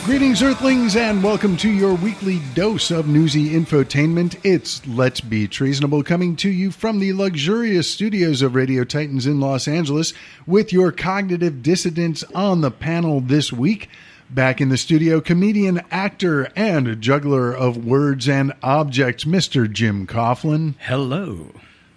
Greetings, Earthlings, and welcome to your weekly dose of newsy infotainment. It's Let's Be Treasonable, coming to you from the luxurious studios of Radio Titans in Los Angeles, with your cognitive dissidents on the panel this week. Back in the studio, comedian, actor, and juggler of words and objects, Mr. Jim Coughlin. Hello.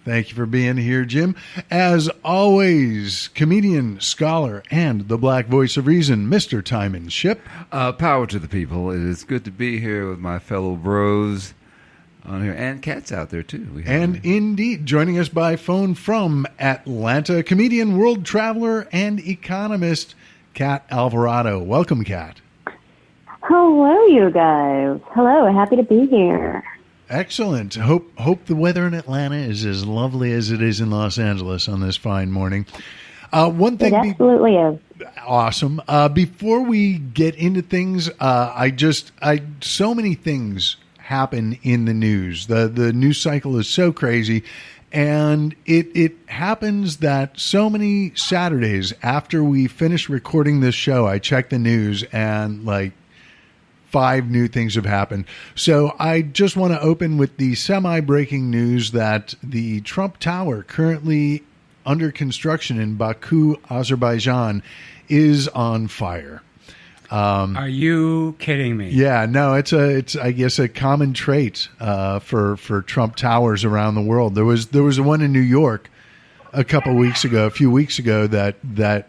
Thank you for being here, Jim. As always, comedian, scholar, and the black voice of reason, Mr. Tymon Shipp. Power to the people. It is good to be here with my fellow bros on here, and cats out there, too. Indeed, joining us by phone from Atlanta, comedian, world traveler, and economist, Kat Alvarado. Welcome, Kat. Hello, you guys. Hello, happy to be here. Excellent. Hope the weather in Atlanta is as lovely as it is in Los Angeles on this fine morning. One thing, it absolutely is. Awesome. Before we get into things, so many things happen in the news. The news cycle is so crazy, and it happens that so many Saturdays after we finish recording this show, I check the news and 5 new things have happened. So I just want to open with the semi-breaking news that the Trump Tower, currently under construction in Baku, Azerbaijan, is on fire. Are you kidding me? Yeah, no, it's I guess a common trait for Trump Towers around the world. There was one in New York a few weeks ago that the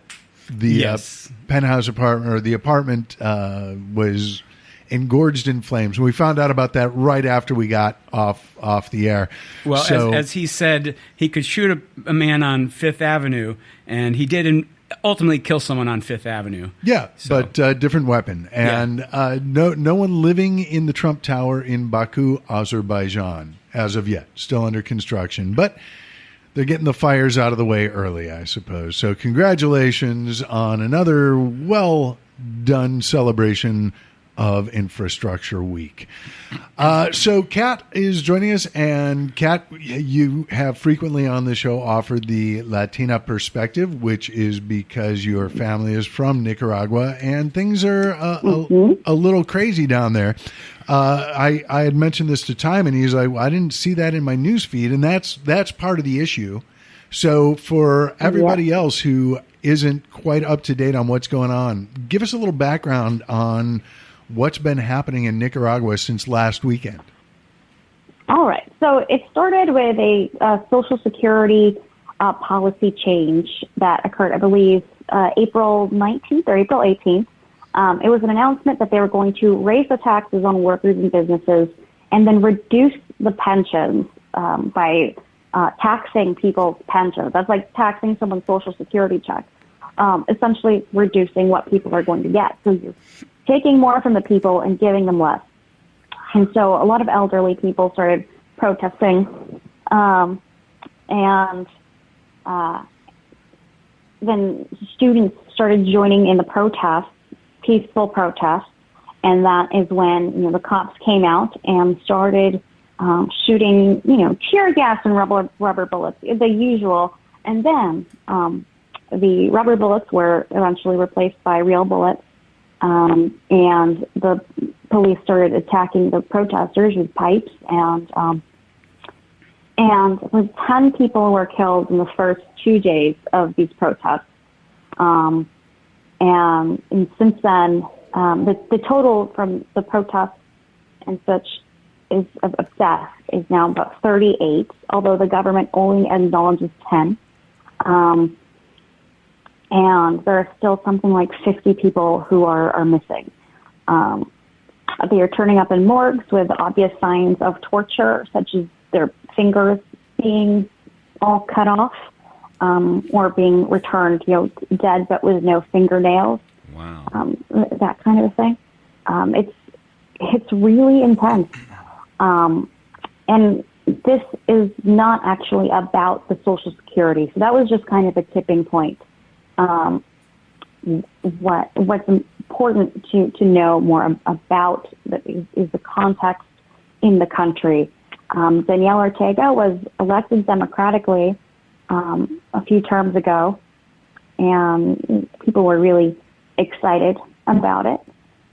Yes. penthouse apartment, or the apartment, was engorged in flames. We found out about that right after we got off the air. Well, so, as he said, he could shoot a man on Fifth Avenue, and he did ultimately kill someone on Fifth Avenue. Yeah, so, but different weapon. And no one living in the Trump Tower in Baku, Azerbaijan, as of yet. Still under construction. But they're getting the fires out of the way early, I suppose. So congratulations on another well-done celebration of Infrastructure Week. So Kat is joining us, and Kat, you have frequently on the show offered the Latina perspective, which is because your family is from Nicaragua and things are a little crazy down there. I had mentioned this to Tymon, and he's like, I didn't see that in my news feed, and that's part of the issue. So for everybody else who isn't quite up to date on what's going on, give us a little background on what's been happening in Nicaragua since last weekend. All right. So it started with a Social Security policy change that occurred, I believe, April 19th or April 18th. It was an announcement that they were going to raise the taxes on workers and businesses and then reduce the pensions by taxing people's pensions. That's like taxing someone's Social Security check, essentially reducing what people are going to get. So you're taking more from the people and giving them less. And so a lot of elderly people started protesting, and then students started joining in the protests, peaceful protests, and that is when the cops came out and started shooting tear gas and rubber bullets, the usual. And then the rubber bullets were eventually replaced by real bullets. And the police started attacking the protesters with pipes, and 10 people were killed in the first 2 days of these protests. And since then, the total from the protests and such of death is now about 38, although the government only acknowledges 10. And there are still something like 50 people who are missing. They are turning up in morgues with obvious signs of torture, such as their fingers being all cut off, or being returned, dead but with no fingernails. Wow. That kind of a thing. It's really intense. And this is not actually about the Social Security. So that was just kind of a tipping point. What's important to know more about is the context in the country. Daniel Ortega was elected democratically a few terms ago, and people were really excited about it.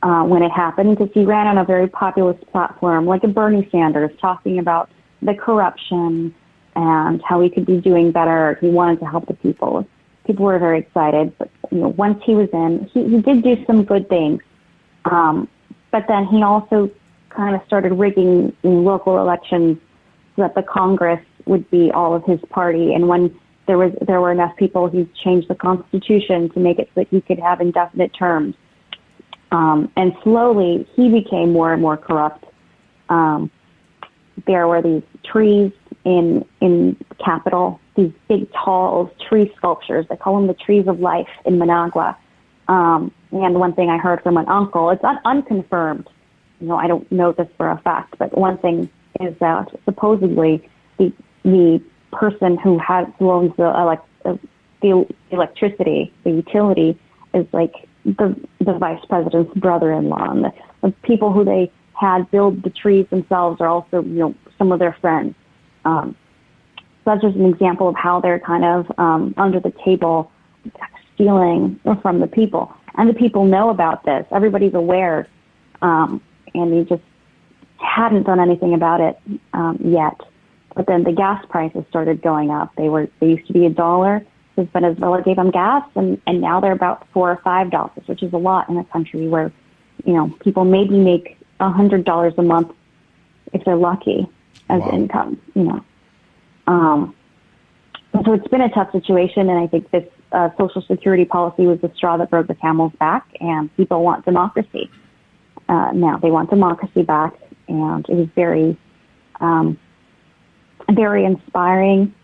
when it happened, because he ran on a very populist platform, like a Bernie Sanders, talking about the corruption and how he could be doing better. He wanted to help the people. People were very excited. But once he was in, he did do some good things. But then he also kind of started rigging in local elections so that the Congress would be all of his party. And when there were enough people, he changed the Constitution to make it so that he could have indefinite terms. And slowly, he became more and more corrupt. There were these trees in Capitol, these big, tall tree sculptures. They call them the trees of life in Managua. And one thing I heard from an uncle, it's unconfirmed. I don't know this for a fact, but one thing is that supposedly the person who owns the electricity, the utility, is like the vice president's brother-in-law, and the people who they had build the trees themselves are also some of their friends. So that's just an example of how they're kind of under the table stealing from the people, and the people know about this. Everybody's aware, and they just hadn't done anything about it yet. But then the gas prices started going up. They used to be $1. Venezuela gave them gas, and now they're about $4 or $5, which is a lot in a country where people maybe make $100 a month if they're lucky as income. So it's been a tough situation, and I think this Social Security policy was the straw that broke the camel's back, and people want democracy. Now they want democracy back, and it was very, very inspiring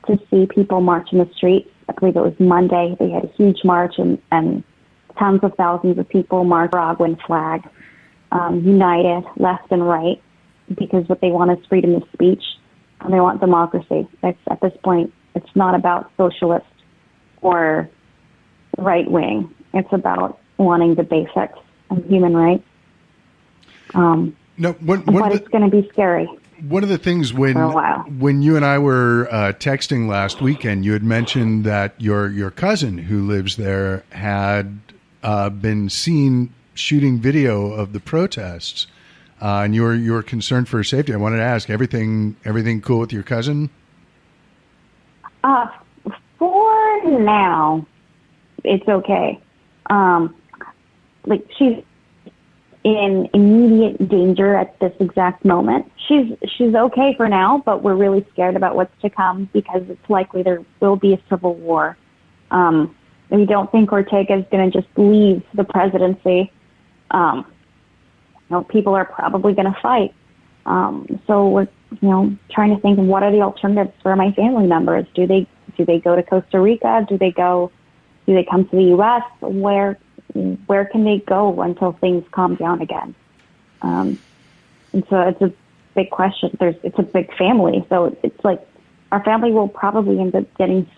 to see people march in the streets. I believe it was Monday. They had a huge march, and tens of thousands of people marched Nicaraguan flag, united left and right, because what they want is freedom of speech, and they want democracy. At this point, it's not about socialist or right wing. It's about wanting the basics of human rights. But it's going to be scary. One of the things when you and I were texting last weekend, you had mentioned that your cousin who lives there had been seen shooting video of the protests, and you were concerned for her safety. I wanted to ask, everything cool with your cousin? For now, it's okay. She's in immediate danger at this exact moment. She's okay for now, but we're really scared about what's to come, because it's likely there will be a civil war. We don't think Ortega is going to just leave the presidency. People are probably going to fight. So we're trying to think of what are the alternatives for my family members. Do they go to Costa Rica? Do they come to the U.S.? Where can they go until things calm down again? And so it's a big question. It's a big family, so it's like our family will probably end up getting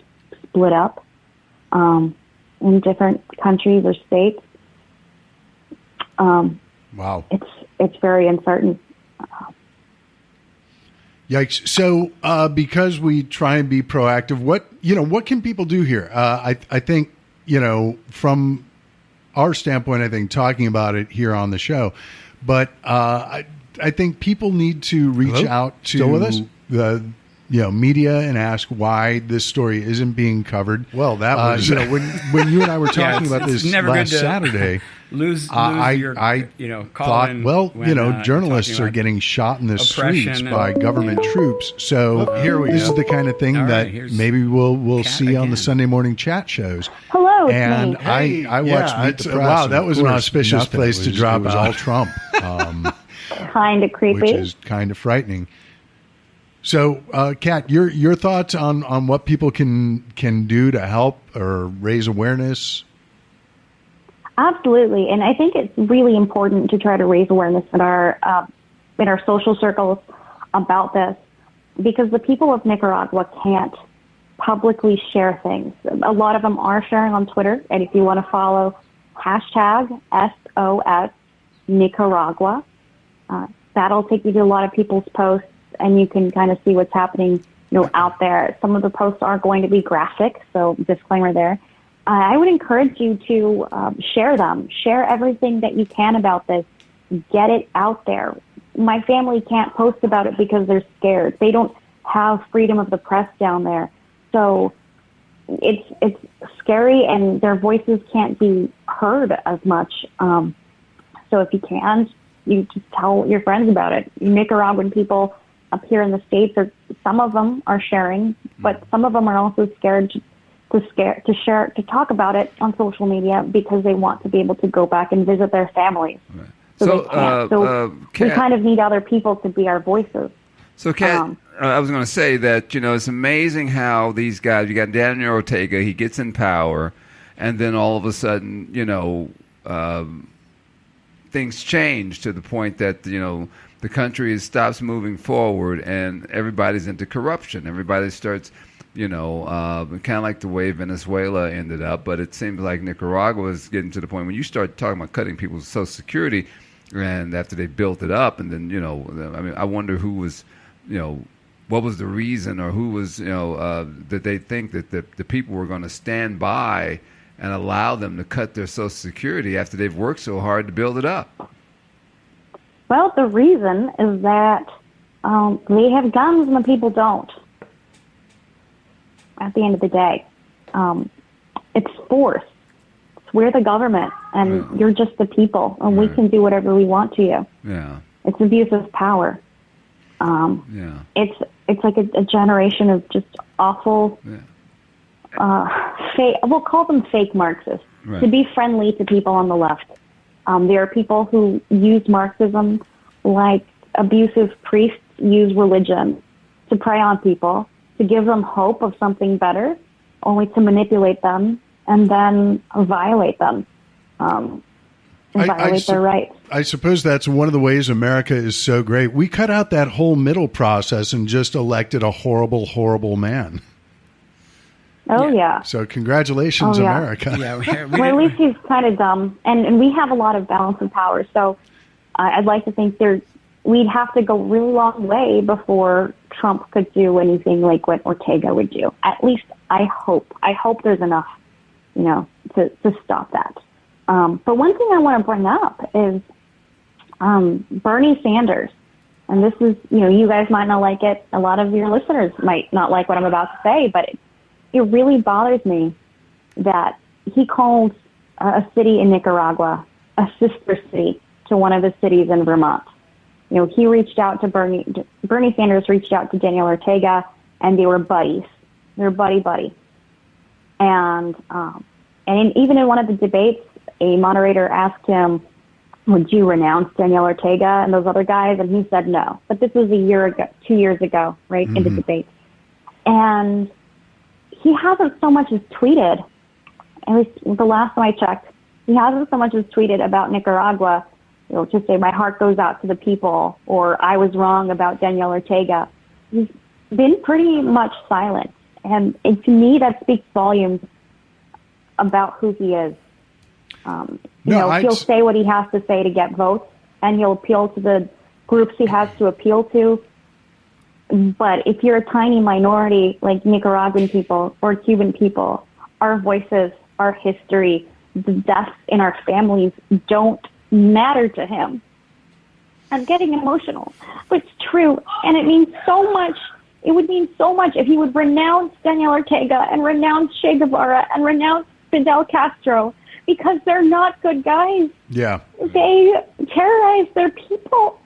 split up in different countries or states. Wow, it's very uncertain. Yikes! So because we try and be proactive, what can people do here? I think from our standpoint, I think talking about it here on the show, but I think people need to reach out to the media and ask why this story isn't being covered. Well, that was when you and I were talking about this last Saturday. I thought, journalists are getting shot in the streets by government troops. So this is the kind of thing that maybe we'll see on the Sunday morning chat shows. Hello, and I watched Meet the Press. Wow, that was an auspicious place to drop. It was all Trump. Kind of creepy, which is kind of frightening. So, Kat, your thoughts on what people can do to help or raise awareness? Absolutely, and I think it's really important to try to raise awareness in our social circles about this, because the people of Nicaragua can't publicly share things. A lot of them are sharing on Twitter, and if you want to follow #SOS Nicaragua, that'll take you to a lot of people's posts, and you can kind of see what's happening out there. Some of the posts are going to be graphic, so disclaimer there. I would encourage you to share them. Share everything that you can about this. Get it out there. My family can't post about it because they're scared. They don't have freedom of the press down there. So it's scary, and their voices can't be heard as much. So if you can, you just tell your friends about it. Nicaraguan people up here in the States, some of them are sharing, but some of them are also scared to talk about it on social media because they want to be able to go back and visit their families. Right. So they can't. We kind of need other people to be our voices. So, Kat, I was going to say that, it's amazing how these guys, you got Daniel Ortega, he gets in power, and then all of a sudden, things change to the point that, the country stops moving forward and everybody's into corruption. Everybody starts, kind of like the way Venezuela ended up, but it seems like Nicaragua is getting to the point when you start talking about cutting people's Social Security, and after they built it up, and then, I wonder who was, what was the reason, or who was, that they think that the people were going to stand by and allow them to cut their Social Security after they've worked so hard to build it up? Well, the reason is that they have guns and the people don't. At the end of the day, it's force. We're the government, and you're just the people, and we can do whatever we want to you. Yeah. It's abuse of power. It's like a generation of just awful, fake. We'll call them fake Marxists. Right. To be friendly to people on the left. There are people who use Marxism like abusive priests use religion to prey on people, to give them hope of something better, only to manipulate them and then violate them, violate their rights. I suppose that's one of the ways America is so great. We cut out that whole middle process and just elected a horrible, horrible man. Oh, yeah. So congratulations, America. Yeah, well, at least he's kind of dumb. And we have a lot of balance of power. So I'd like to think we'd have to go a really long way before Trump could do anything like what Ortega would do. At least I hope. I hope there's enough, to stop that. But one thing I want to bring up is Bernie Sanders. And this is, you guys might not like it. A lot of your listeners might not like what I'm about to say, but it really bothers me that he calls a city in Nicaragua a sister city to one of the cities in Vermont. He reached out to Bernie Sanders reached out to Daniel Ortega, and they were buddies. They were buddy. And even in one of the debates, a moderator asked him, would you renounce Daniel Ortega and those other guys? And he said no. But this was 2 years ago, right, in the debate. And he hasn't so much as tweeted, at least the last time I checked, he hasn't so much as tweeted about Nicaragua, to say my heart goes out to the people, or I was wrong about Daniel Ortega. He's been pretty much silent. And to me, that speaks volumes about who he is. He'll say what he has to say to get votes, and he'll appeal to the groups he has to appeal to. But if you're a tiny minority like Nicaraguan people or Cuban people, our voices, our history, the deaths in our families don't matter to him. I'm getting emotional, but it's true, and it means so much. It would mean so much if he would renounce Daniel Ortega and renounce Che Guevara and renounce Fidel Castro, because they're not good guys. Yeah. They terrorize their people.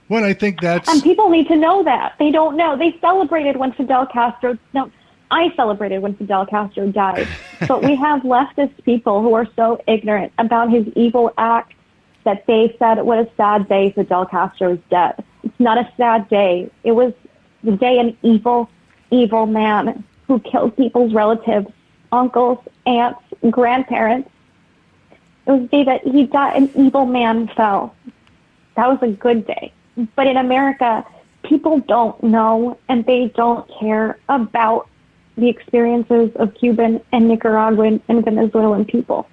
Well, I think that's... And people need to know that. They don't know. They celebrated when Fidel Castro... No, I celebrated when Fidel Castro died. But we have leftist people who are so ignorant about his evil act that they said, what a sad day, Fidel Castro is dead. It's not a sad day. It was the day an evil, evil man who killed people's relatives, uncles, aunts, grandparents. It was the day that he died, an evil man fell. That was a good day. But in America, people don't know, and they don't care about the experiences of Cuban and Nicaraguan and Venezuelan people.